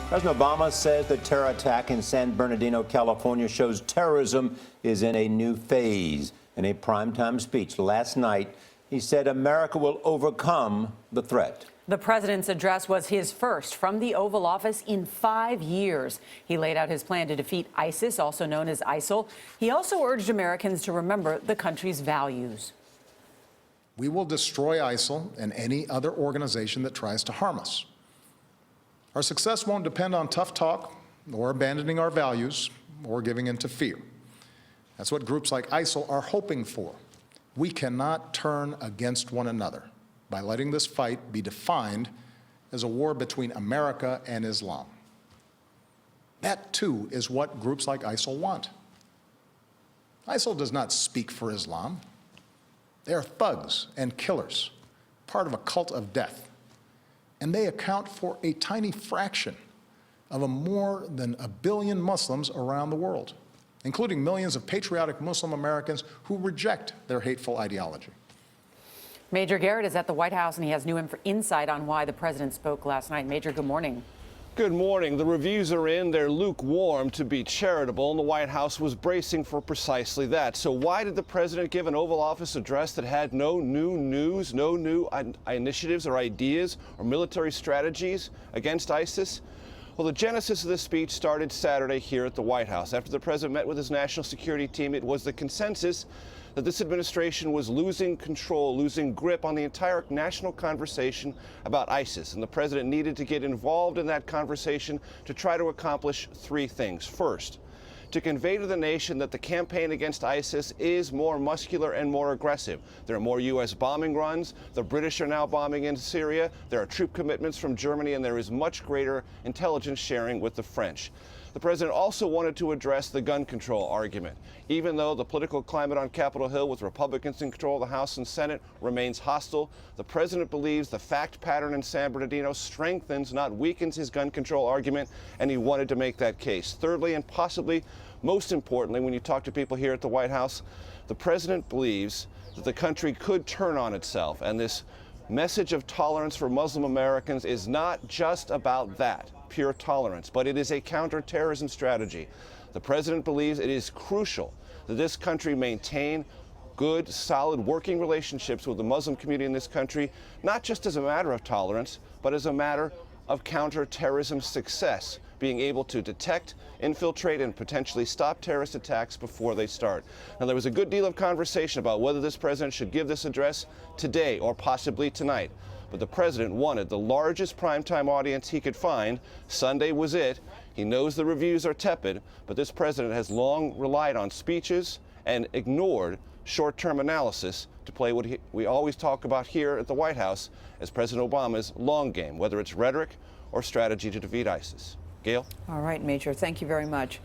President Obama says the terror attack in San Bernardino, California shows terrorism is in a new phase. In a primetime speech last night, he said America will overcome the threat. The president's address was his first from the Oval Office in 5 years. He laid out his plan to defeat ISIS, also known as ISIL. He also urged Americans to remember the country's values. We will destroy ISIL and any other organization that tries to harm us. Our success won't depend on tough talk or abandoning our values or giving in to fear. That's what groups like ISIL are hoping for. We cannot turn against one another by letting this fight be defined as a war between America and Islam. That, too, is what groups like ISIL want. ISIL does not speak for Islam. They are thugs and killers, part of a cult of death. And they account for a tiny fraction of more than 1 billion Muslims around the world, including millions of patriotic Muslim Americans who reject their hateful ideology. Major Garrett is at the White House, and he has new insight on why the president spoke last night. Major, good morning. Good morning. The reviews are in. They're lukewarm, to be charitable, and the White House was bracing for precisely that. So why did the president give an Oval Office address that had no new news, no new initiatives or ideas or military strategies against ISIS? Well, the genesis of this speech started Saturday here at the White House. After the president met with his national security team, it was the consensus that this administration was losing control, losing grip on the entire national conversation about ISIS. And the president needed to get involved in that conversation to try to accomplish 3 things. First, to convey to the nation that the campaign against ISIS is more muscular and more aggressive. There are more U.S. bombing runs. The British are now bombing into Syria. There are troop commitments from Germany, and there is much greater intelligence sharing with the French. The president also wanted to address the gun control argument. Even though the political climate on Capitol Hill with Republicans in control of the House and Senate remains hostile, the president believes the fact pattern in San Bernardino strengthens, not weakens, his gun control argument, and he wanted to make that case. Thirdly, and possibly most importantly, when you talk to people here at the White House, the president believes that the country could turn on itself, and this message of tolerance for Muslim Americans is not just about that, pure tolerance, but it is a counterterrorism strategy. The president believes it is crucial that this country maintain good, solid working relationships with the Muslim community in this country, not just as a matter of tolerance, but as a matter of counterterrorism success, being able to detect, infiltrate, and potentially stop terrorist attacks before they start. Now, there was a good deal of conversation about whether this president should give this address today or possibly tonight. But the president wanted the largest primetime audience he could find. Sunday was it. He knows the reviews are tepid, but this president has long relied on speeches and ignored short-term analysis to play what we always talk about here at the White House as President Obama's long game, whether it's rhetoric or strategy to defeat ISIS. Gail? All right, Major, thank you very much.